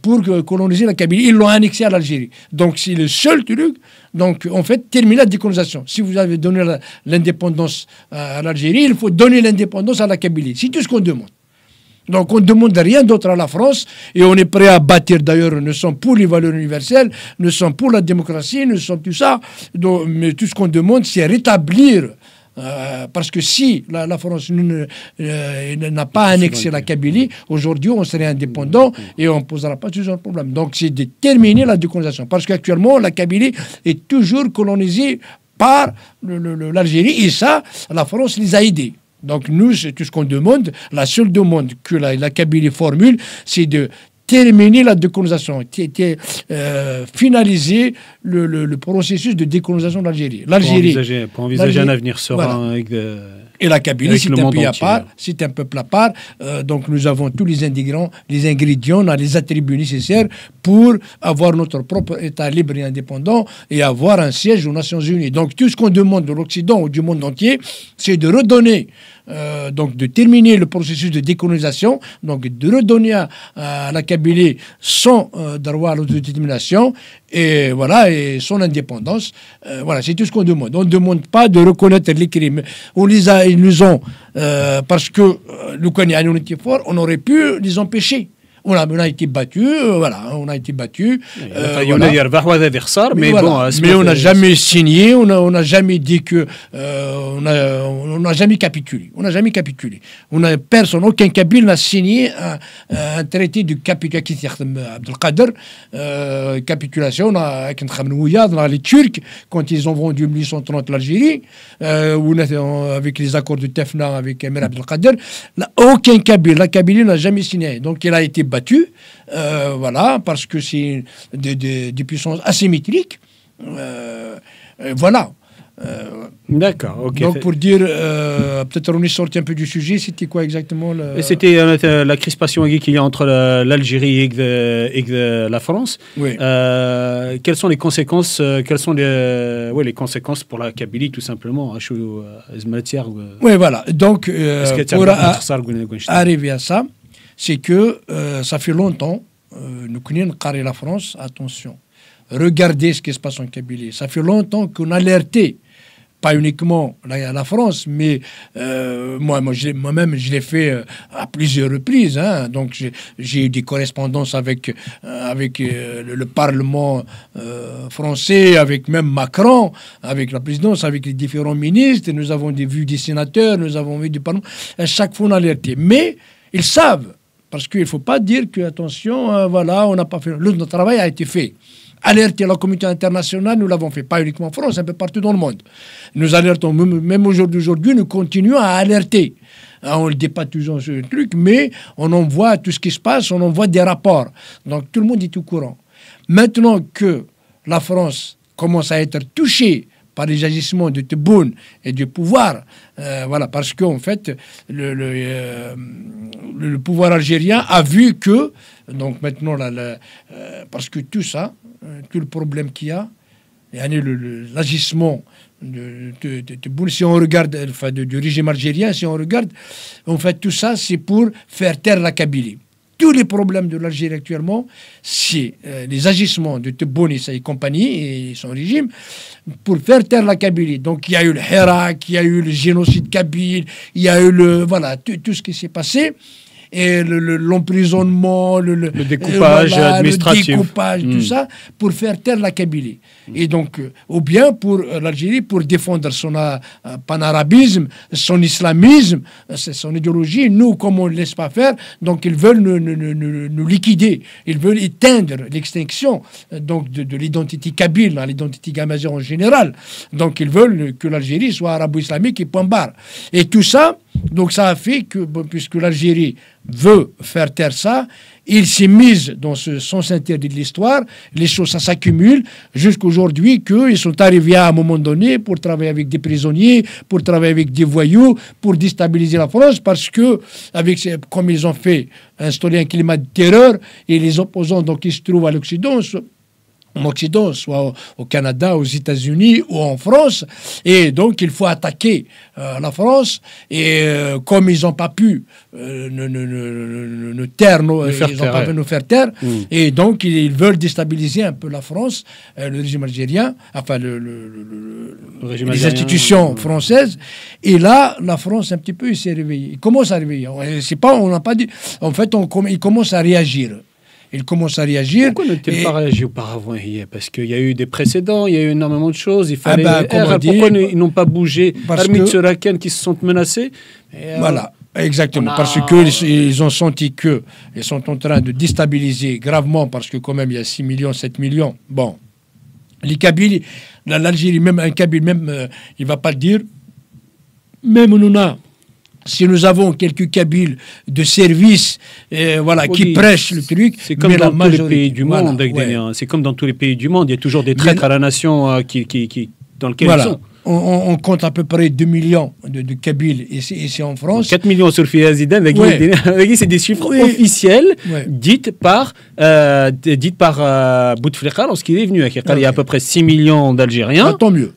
pour coloniser la Kabylie. Ils l'ont annexé à l'Algérie. Donc, c'est le seul truc. Donc, en fait, terminer la décolonisation. Si vous avez donné l'indépendance à l'Algérie, il faut donner l'indépendance à la Kabylie. C'est tout ce qu'on demande. Donc, on ne demande rien d'autre à la France et on est prêt à bâtir. D'ailleurs, nous sommes pour les valeurs universelles, nous sommes pour la démocratie, nous sommes tout ça. Donc, mais tout ce qu'on demande, c'est rétablir. Parce que si la France n'a pas annexé la Kabylie, aujourd'hui on serait indépendant et on ne posera pas toujours de problème. Donc c'est de terminer la décolonisation. Parce qu'actuellement la Kabylie est toujours colonisée par l'Algérie et ça, la France les a aidés. Donc nous, c'est tout ce qu'on demande. La seule demande que la Kabylie formule, c'est de terminer la décolonisation, finaliser le processus de décolonisation de l'Algérie. Pour envisager un avenir serein. Voilà. Et la Kabylie, c'est un pays à part, c'est un peuple à part. Donc nous avons tous les ingrédients, on a les attributs nécessaires pour avoir notre propre État libre et indépendant et avoir un siège aux Nations Unies. Donc tout ce qu'on demande de l'Occident ou du monde entier, c'est de redonner, donc de terminer le processus de décolonisation, donc de redonner à la Kabylie son droit à l'autodétermination et voilà, et son indépendance. Voilà, c'est tout ce qu'on demande. On ne demande pas de reconnaître les crimes. Ils nous ont, parce que le Kenya on était fort, on aurait pu les empêcher. On a été battu, voilà, on a été battu. Mais on n'a jamais signé, on n'a jamais dit que, on n'a jamais capitulé. On n'a jamais capitulé. Personne, aucun Kabyle n'a signé un traité de capitulation. Capitulation avec les Turcs quand ils ont vendu en 1830 l'Algérie, avec les accords de Tefna avec Emir Abdelkader. Aucun Kabyle, la Kabylie n'a jamais signé. Donc il a été battu, voilà, parce que c'est des puissances asymétriques. Voilà. D'accord, ok. Donc pour dire, peut-être on est sorti un peu du sujet, c'était quoi exactement C'était la crispation qu'il y a entre l'Algérie et la France. Oui. Quelles sont les conséquences les conséquences pour la Kabylie, tout simplement? Oui, voilà. Donc, pour arriver à ça, c'est que ça fait longtemps, nous connaissons la France, attention, regardez ce qui se passe en Kabylie. Ça fait longtemps qu'on a alerté, pas uniquement la France, mais moi-même, je l'ai fait à plusieurs reprises. Hein. Donc, j'ai eu des correspondances avec le Parlement français, avec même Macron, avec la présidence, avec les différents ministres. Nous avons vu des sénateurs, nous avons vu du Parlement. À chaque fois, on a alerté. Mais ils savent. Parce qu'il ne faut pas dire que, attention, voilà, on n'a pas fait. Notre travail a été fait. Alerter la communauté internationale, nous l'avons fait, pas uniquement en France, un peu partout dans le monde. Nous alertons, même aujourd'hui, nous continuons à alerter. On ne dit pas toujours ce truc, mais on envoie tout ce qui se passe, on envoie des rapports. Donc tout le monde est au courant. Maintenant que la France commence à être touchée par les agissements de Tebboune et du pouvoir, voilà, parce qu'en fait, le pouvoir algérien a vu que, donc maintenant, parce que tout ça, tout le problème qu'il y a, l'agissement de Tebboune, si on regarde, enfin, du régime algérien, si on regarde, en fait, tout ça, c'est pour faire taire la Kabylie. Tous les problèmes de l'Algérie actuellement, c'est les agissements de Tebboune et compagnie et son régime pour faire taire la Kabylie. Donc il y a eu le Hirak, il y a eu le génocide kabyle, il y a eu tout ce qui s'est passé. Et l'emprisonnement, le découpage administratif. Le découpage, tout ça, pour faire taire la Kabylie. Et donc, ou bien pour l'Algérie, pour défendre son panarabisme, son islamisme, son idéologie. Nous, comme on ne laisse pas faire, donc ils veulent nous liquider. Ils veulent éteindre l'extinction donc de l'identité kabyle, l'identité gamazigh en général. Donc ils veulent que l'Algérie soit arabo-islamique et point barre. Et tout ça, donc ça a fait que, puisque l'Algérie veut faire taire ça, il s'est mis dans ce sens interdit de l'histoire, les choses ça s'accumule jusqu'aujourd'hui qu'ils sont arrivés à un moment donné pour travailler avec des prisonniers, pour travailler avec des voyous, pour déstabiliser la France, parce que, comme ils ont fait, installer un climat de terreur, et les opposants donc, qui se trouvent à l'Occident, en Occident, soit au Canada, aux États-Unis ou en France. Et donc, il faut attaquer la France. Et comme ils n'ont pas pu nous taire, ils n'ont pas pu nous faire taire. Et donc, ils veulent déstabiliser un peu la France, le régime algérien, enfin, les institutions françaises. Et là, la France, un petit peu, il s'est réveillée. Il commence à réveiller. On n'a pas dit... En fait, il commence à réagir. Il commence à réagir. Pourquoi n'a-t-il pas réagi auparavant? Parce qu'il y a eu des précédents, il y a eu énormément de choses. Il fallait. Pourquoi ils n'ont pas bougé? Parmi ceux qui se sont menacés. Voilà, exactement. Parce qu'ils ont senti qu'ils sont en train de déstabiliser gravement, parce que quand même il y a 6 millions, 7 millions. Bon, les Kabyles, l'Algérie, même un Kabyle, même, il ne va pas le dire. Même si nous avons quelques Kabyles de service, qui prêchent le truc, c'est comme dans tous les pays du monde. C'est comme dans tous les pays du monde. Il y a toujours des traîtres à la nation dans lesquels ils sont. on compte à peu près 2 millions de Kabyles ici en France. 4 millions sur Zidane, c'est des chiffres officiels dites par Bouteflika lorsqu'il est venu. Il y a à peu près 6 millions d'Algériens. Tant mieux.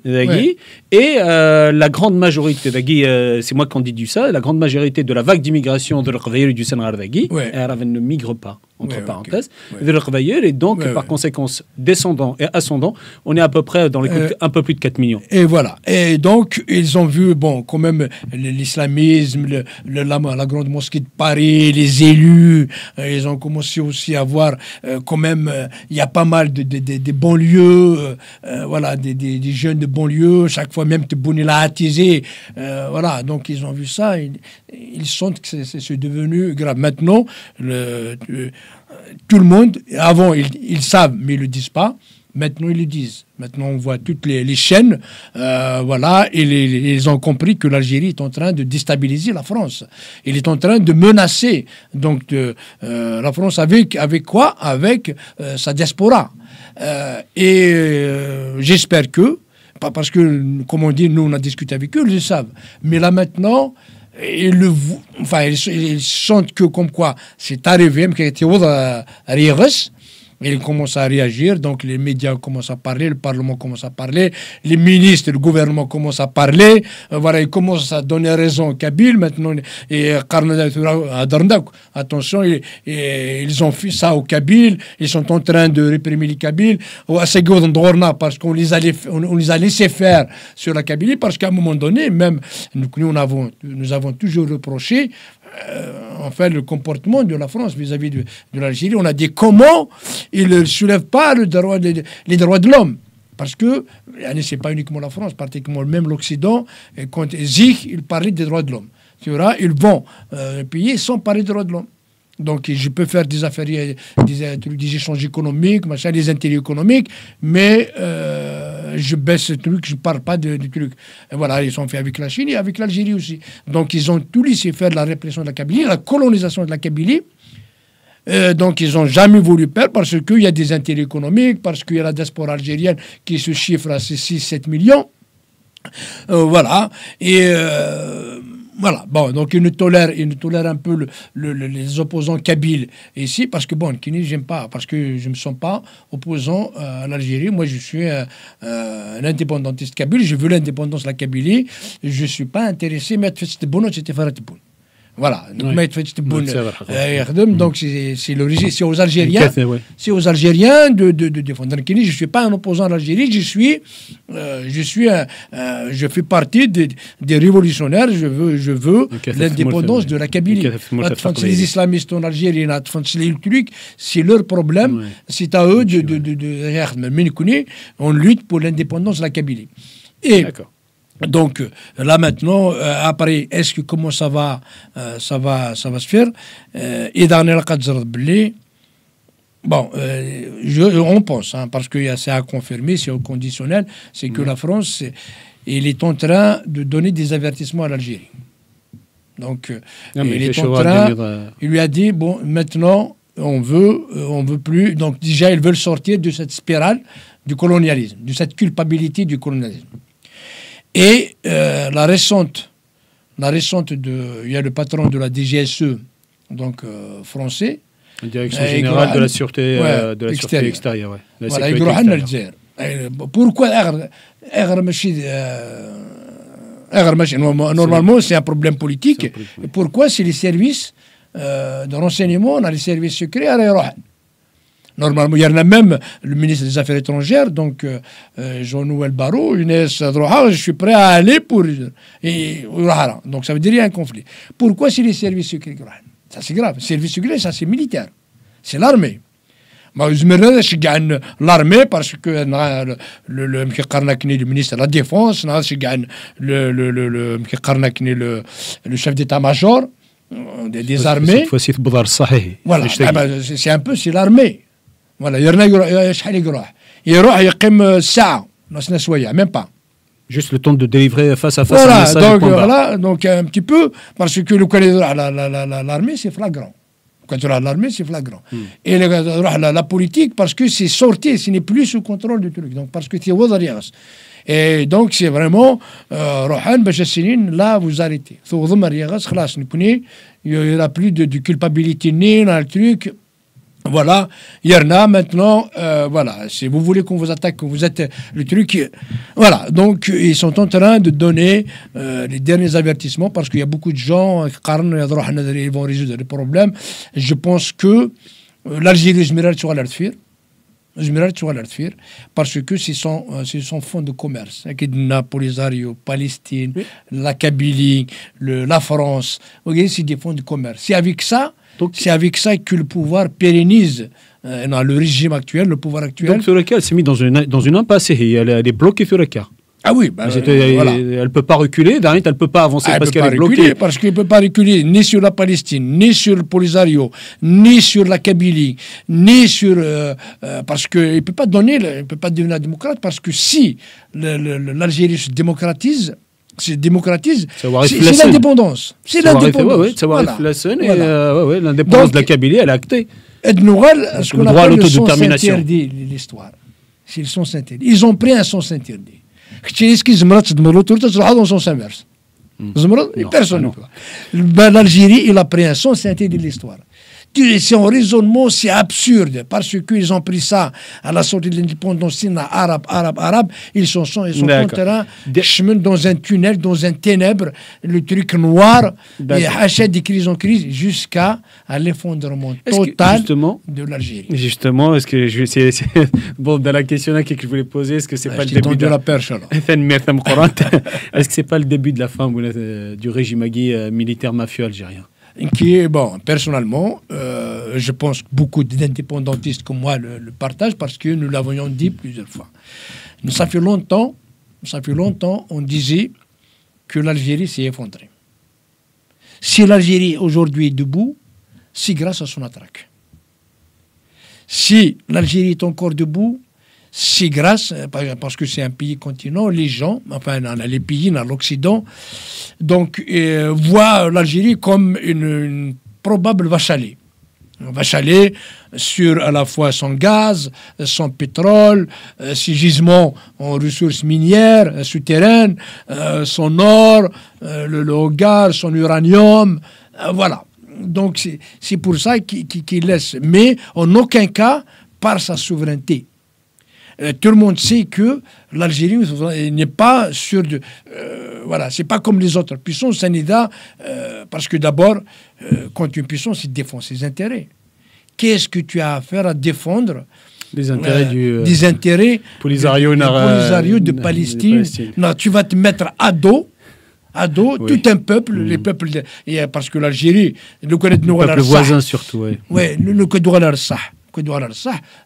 Et la grande majorité, c'est moi qui en dis ça, la grande majorité de la vague d'immigration de l'Qbaïr et du Sénégal, elle ne migre pas, entre parenthèses, de l'Qbaïr, et donc, par conséquence, descendant et ascendant, on est à peu près dans un peu plus de 4 millions. Et voilà. Et donc, ils ont vu, bon, quand même, l'islamisme, la grande mosquée de Paris, les élus, ils ont commencé aussi à voir, quand même, il y a pas mal de banlieues, voilà, des jeunes de banlieue, chaque fois même Tebboune l'a attisé, voilà, donc ils ont vu ça, ils sentent que c'est devenu grave. Maintenant, tout le monde, avant, ils savent, mais ils ne le disent pas. Maintenant, ils le disent. Maintenant, on voit toutes les chaînes, voilà, et ils ont compris que l'Algérie est en train de déstabiliser la France. Il est en train de menacer donc la France avec quoi? Avec sa diaspora. J'espère que, pas parce que, comme on dit, nous on a discuté avec eux, ils le savent. Mais là maintenant, ils sentent que comme quoi c'est arrivé, ils commencent à réagir, donc les médias commencent à parler, le Parlement commence à parler, les ministres, le gouvernement commencent à parler, voilà, ils commencent à donner raison aux Kabyles maintenant, et attention, ils ont fait ça aux Kabyles, ils sont en train de réprimer les Kabyles, parce qu'on les a laissés faire sur la Kabylie, parce qu'à un moment donné, même nous avons toujours reproché enfin le comportement de la France vis-à-vis de l'Algérie. On a dit comment ils ne soulèvent pas les droits de l'homme. Parce que ce n'est pas uniquement la France, pratiquement même l'Occident. Quand Zik, il parlait des droits de l'homme. Tu vois, ils vont payer sans parler des droits de l'homme. Donc, je peux faire des affaires, des échanges économiques, machin, des intérêts économiques, mais je baisse ce truc, je ne parle pas de trucs. Et voilà, ils sont faits avec la Chine et avec l'Algérie aussi. Donc, ils ont tout laissé faire la répression de la Kabylie, la colonisation de la Kabylie. Donc, ils n'ont jamais voulu perdre parce qu'il y a des intérêts économiques, parce qu'il y a la diaspora algérienne qui se chiffre à 6-7 millions. Voilà. Et... voilà, bon, donc ils nous tolèrent un peu les opposants kabyles ici, parce que bon, Kini, j'aime pas, parce que je me sens pas opposant à l'Algérie. Moi, je suis un indépendantiste kabyle, je veux l'indépendance de la Kabylie, je suis pas intéressé, mais c'était bon, c'était Faratibou. Voilà, donc c'est l'origine, c'est aux Algériens, de défendre. Je suis pas un opposant à l'Algérie, je fais partie des révolutionnaires, je veux l'indépendance de la Kabylie. Les islamistes en Algérie, c'est leur problème, c'est à eux on lutte pour l'indépendance de la Kabylie. Et donc là maintenant, après, est-ce que comment ça va se faire? Et dans le cadre de bon, on pense, parce que c'est à confirmer, c'est au conditionnel, c'est que la France, il est en train de donner des avertissements à l'Algérie. Donc, il lui a dit, bon, maintenant, on veut plus. Donc, déjà, ils veulent sortir de cette spirale du colonialisme, de cette culpabilité du colonialisme. Et la récente il y a le patron de la DGSE, donc français. La Direction Générale de la Sûreté Extérieure. Voilà, pourquoi normalement, c'est un problème politique. Pourquoi c'est les services de renseignement, on a les services secrets à Rohan. Normalement, il y en a même le ministre des Affaires étrangères, donc Jean-Noël Barrot, je suis prêt à aller pour... donc ça veut dire qu'il y a un conflit. Pourquoi c'est les services secrets? Ça c'est grave. Les services secrets, ça c'est militaire. C'est l'armée. L'armée, parce que le ministre de la Défense, le chef d'état-major des armées. Cette fois-ci, voilà, c'est un peu, c'est l'armée. Voilà, il même pas. Juste le temps de délivrer face à face un message. Donc un petit peu, parce que l'armée, c'est flagrant. Quand tu as l'armée, c'est flagrant. Et la politique, parce que c'est sorti, ce n'est plus sous contrôle du truc. Donc, parce que tu es. Et donc, c'est vraiment, là, vous arrêtez. Il n'y aura plus de culpabilité ni dans le truc. Voilà, il y en a maintenant, voilà, si vous voulez qu'on vous attaque, que vous êtes le truc, voilà, donc ils sont en train de donner les derniers avertissements parce qu'il y a beaucoup de gens qui vont résoudre les problèmes. Je pense que l'Algérie, je parce que c'est son fonds de commerce. Polisario, Palestine, la Kabylie, la France, c'est des fonds de commerce. C'est avec ça que le pouvoir pérennise dans le régime actuel, le pouvoir actuel. Donc Thureka, elle s'est mise dans une impasse. Elle est bloquée Thureka. Ah oui, voilà. Elle ne peut pas reculer, elle ne peut pas avancer parce qu'elle est bloquée. Parce qu'elle ne peut pas reculer ni sur la Palestine, ni sur le Polisario, ni sur la Kabylie, ni sur... parce qu'il ne peut pas devenir démocrate, parce que si l'Algérie se démocratise, c'est l'indépendance. C'est l'indépendance. L'indépendance de la Kabylie, elle est actée. Ce qu'on appelle le sens interdit de l'histoire. C'est le sens interdit. Ils ont pris un sens interdit. Dans son sens inverse. Personne. L'Algérie, il a pris un sens interdit de l'histoire. C'est un raisonnement, c'est absurde, parce qu'ils ont pris ça à la sortie de l'indépendance arabe, ils sont en train de chemin dans un tunnel, dans un ténèbre, le truc noir, et achètent de crise en crise jusqu'à l'effondrement total de l'Algérie. Justement, est-ce que bon, dans la question là que je voulais poser, est-ce que c'est pas le début de la perche alors? Est-ce que c'est pas le début de la fin du régime militaire mafieux algérien? Qui est, bon, personnellement, je pense que beaucoup d'indépendantistes comme moi le partagent parce que nous l'avons dit plusieurs fois. Ça fait longtemps, on disait que l'Algérie s'est effondrée. Si l'Algérie aujourd'hui est debout, c'est grâce à son attaque. Si l'Algérie est encore debout, c'est grâce, parce que c'est un pays continent, les gens, enfin les pays dans l'Occident, donc voient l'Algérie comme une probable vache à lait. Une vache à lait sur à la fois son gaz, son pétrole, ses gisements en ressources minières, souterraines, son or, le hogar, son uranium, voilà. Donc c'est pour ça qu'il laisse, mais en aucun cas par sa souveraineté. Tout le monde sait que l'Algérie n'est pas sûre de... voilà, c'est pas comme les autres puissances, parce que d'abord, quand une puissance, il défend ses intérêts. Qu'est-ce que tu as à faire à défendre les intérêts des intérêts Polisario de Palestine. Non, tu vas te mettre à dos tout un peuple, les peuples... parce que l'Algérie, le peuple voisin surtout, oui. Le Kodouar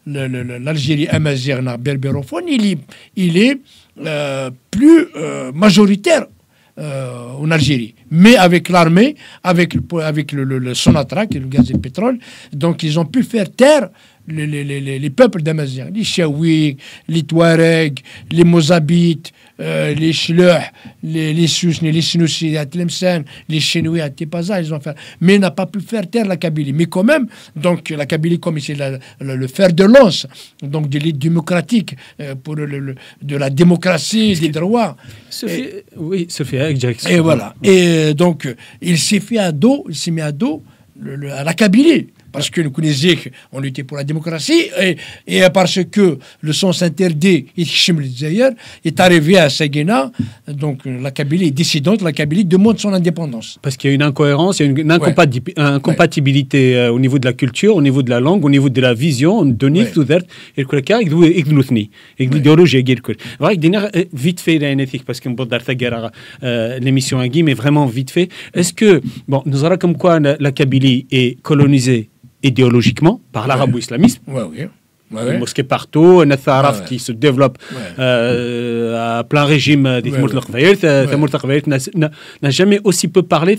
l'Algérie amazigh berbérophone, il est plus majoritaire en Algérie. Mais avec l'armée, avec le Sonatrach, le gaz et le pétrole, donc ils ont pu faire taire les peuples d'Amazigh, les Chaouis, les Touaregs, les Mozabites, les Chleuh, les Sousni, les Sinoussi, à Tlemcen, les Chénois à Tepaza, ils ont fait. Mais ils n'ont pas pu faire taire la Kabylie. Mais quand même, donc la Kabylie, comme c'est le fer de lance, donc de l'élite démocratique, pour de la démocratie, des droits. Oui, se fait avec Jackson. Et voilà. Et donc, il s'est mis à dos à la Kabylie. Parce que nous connaissions qu'on luttait pour la démocratie et parce que le sens interdit est arrivé à Séghéna, donc la Kabylie est dissidente, la Kabylie demande son indépendance. Parce qu'il y a une incohérence, il y a une incompatibilité au niveau de la culture, au niveau de la langue, au niveau de la vision, de l'idéologie, vite fait, parce qu'on peut l'émission mais vraiment vite fait. Est-ce que, bon, nous avons comme quoi la Kabylie est colonisée idéologiquement par l'arabo-islamisme. Des mosquées partout, un Atharaf qui se développe à plein régime n'a jamais aussi peu parlé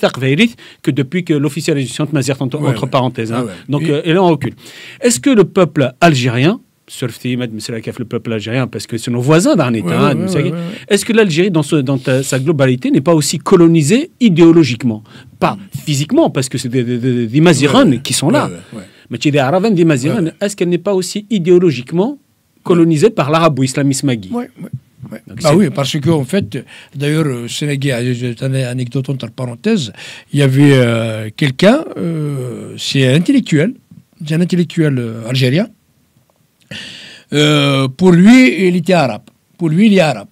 que depuis que l'officialisation de Mazir entre parenthèses. Donc, elle est en recul. Est-ce que le peuple algérien surfti le peuple algérien parce que c'est nos voisins d'un État. Est-ce que l'Algérie, dans sa globalité, n'est pas aussi colonisée idéologiquement? Pas physiquement, parce que c'est des Maziran qui sont là. Mais des Arabes, des Maziran, est-ce qu'elle n'est pas aussi idéologiquement colonisée par l'arabo-islamisme magui? Bah oui, parce qu'en fait, d'ailleurs, Sénégal, une anecdote entre parenthèses, il y avait quelqu'un, c'est un intellectuel algérien. Pour lui, il était arabe. Pour lui, il est arabe.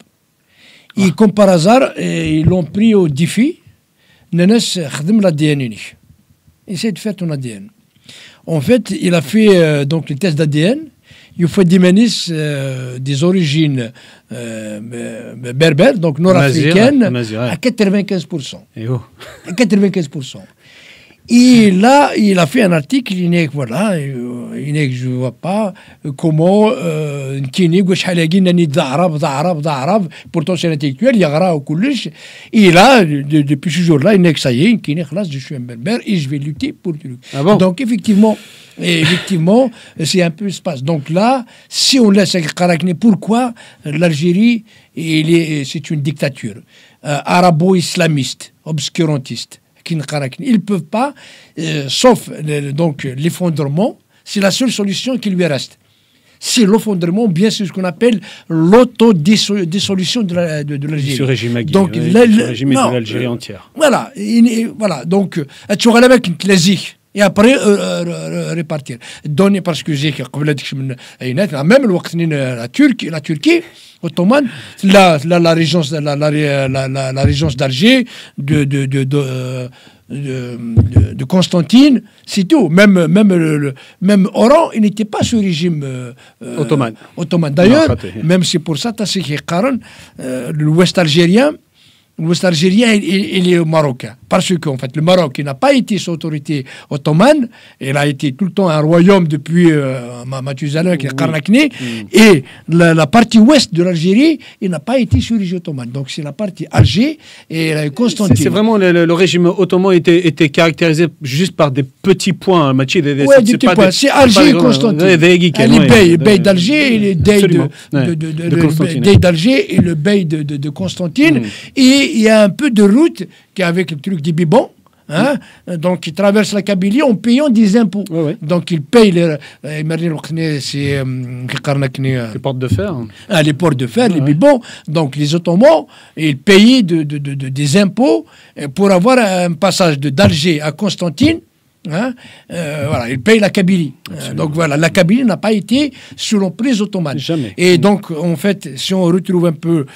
Et comme par hasard, ils l'ont pris au défi. Nanas khadem l'ADN. Essaye de faire ton ADN. En fait, il a fait donc les tests d'ADN. Il faut des ménis des origines berbères, donc nord-africaines, à 95%. À 95%. Et là, il a fait un article, il dit voilà, je ne vois pas comment pourtant c'est intellectuel, il y a au coulisses. Et là, depuis ce jour-là, il dit que ça y est, je suis un berbère et je vais lutter pour le truc. Ah bon? Donc effectivement, c'est un peu ce passe. Donc là, si on laisse Karakni, pourquoi l'Algérie, c'est une dictature arabo-islamiste, obscurantiste. Ils ne peuvent pas, sauf donc l'effondrement, c'est la seule solution qui lui reste. C'est l'effondrement, bien c'est ce qu'on appelle l'autodissolution de l'Algérie. Ce régime magui, donc le régime de l'Algérie entière. Voilà, donc tu auras la même classique. Et après répartir. Donner parce que j'ai même la Turquie ottomane, la régence d'Alger, de Constantine, c'est tout. Même Oran, il n'était pas sous régime ottoman. D'ailleurs, même c'est pour ça, l'Ouest algérien. L'Ouest algérien, il est marocain. Parce qu'en fait, le Maroc, il n'a pas été sous autorité ottomane. Il a été tout le temps un royaume depuis Mathusalem, qui est Karnakni. Et la partie ouest de l'Algérie, il n'a pas été sous régime ottomane. Donc, c'est la partie Alger et Constantine. C'est vraiment le régime ottoman était caractérisé juste par des petits points. Oui, des petits points. C'est Alger et Constantine. Les beys d'Alger et les beys d'Alger et le bey de Constantine. Et il y a un peu de route qui est avec le truc des bibons. Donc, ils traversent la Kabylie en payant des impôts. Donc, ils payent les portes de fer. Les portes de fer, les bibons. Donc, les Ottomans, ils payaient des impôts pour avoir un passage d'Alger à Constantine. Voilà, ils payent la Kabylie. Donc voilà, la Kabylie n'a pas été sous l'emprise ottomane. Jamais. Et donc, en fait, si on retrouve un peu,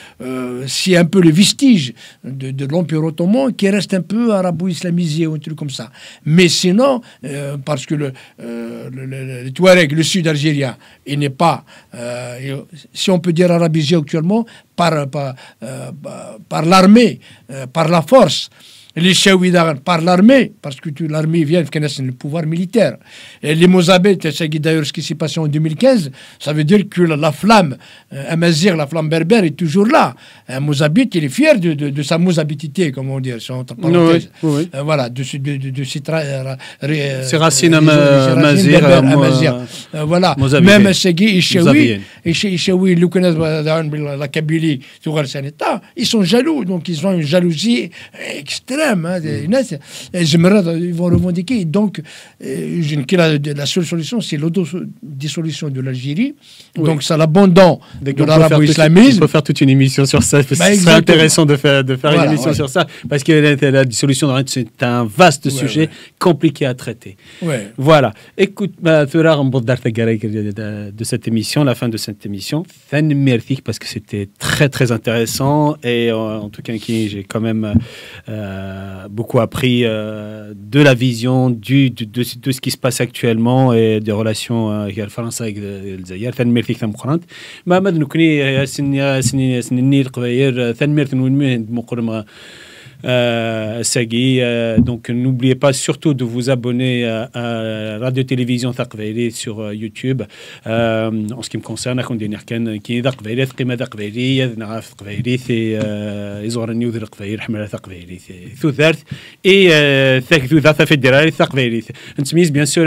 c'est un peu le vestige de l'Empire ottoman qui reste un peu arabo-islamisé ou un truc comme ça. Mais sinon, parce que le Touareg, le sud algérien, il n'est pas, si on peut dire arabisé actuellement, par l'armée, par la force. Les Chaouïdars par l'armée, parce que l'armée vient de le pouvoir militaire. Et les Mozabites, c'est d'ailleurs ce qui s'est passé en 2015, ça veut dire que la flamme amazigh, la flamme berbère est toujours là. Un Mozabite, il est fier de sa mozabitité, comme on dit, entre parenthèses. Voilà, de ses racines amazigh. Voilà, même Segui et Chewi, la Kabylie, ils sont jaloux, donc ils ont une jalousie extrême. Ils vont revendiquer. Donc, la seule solution, c'est l'autodissolution de l'Algérie. Donc, c'est l'abandon de l'arabo-islamisme. On peut faire toute une émission sur ça. Ce serait intéressant de faire une émission sur ça. Parce que la dissolution, c'est un vaste sujet compliqué à traiter. Voilà. Écoute, de cette émission, la fin de cette émission, parce que c'était très, très intéressant. Et en tout cas, j'ai quand même beaucoup appris de la vision de ce qui se passe actuellement et des relations avec la France avec الجزائر. ثاني ثم قرنت ما نكوني سني القبائل ثاني مقرم Donc n'oubliez pas surtout de vous abonner à Radio-Télévision Thaqbaili sur YouTube. En ce qui me concerne, on dit qui Thaqbaili, قيمة Thaqbaili, نعرف Thaqbaili, c'est إزورني وذر Thaqbaili, حملة Thaqbaili, c'est ثوثارث et ثاك ذا fédéral Thaqbaili. نتميز bien sûr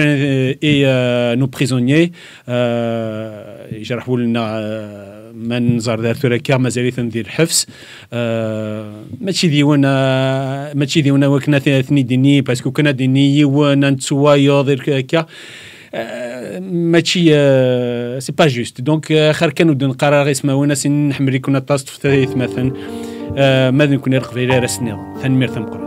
et nos prisonniers. جرحوا لنا من زار دار تركيا مازال ندير الحفظ ماشي ديونا وكنا ثاني ديني باسكو كنا ديني وانا نتسوايض هكا ماشي سي با جوست دونك خير كانوا نقرا اسمه وناس نحمل كنا طاست في ثالث مثلا ماذا نكون رقبيله راسنا ثاني مير ثمقرا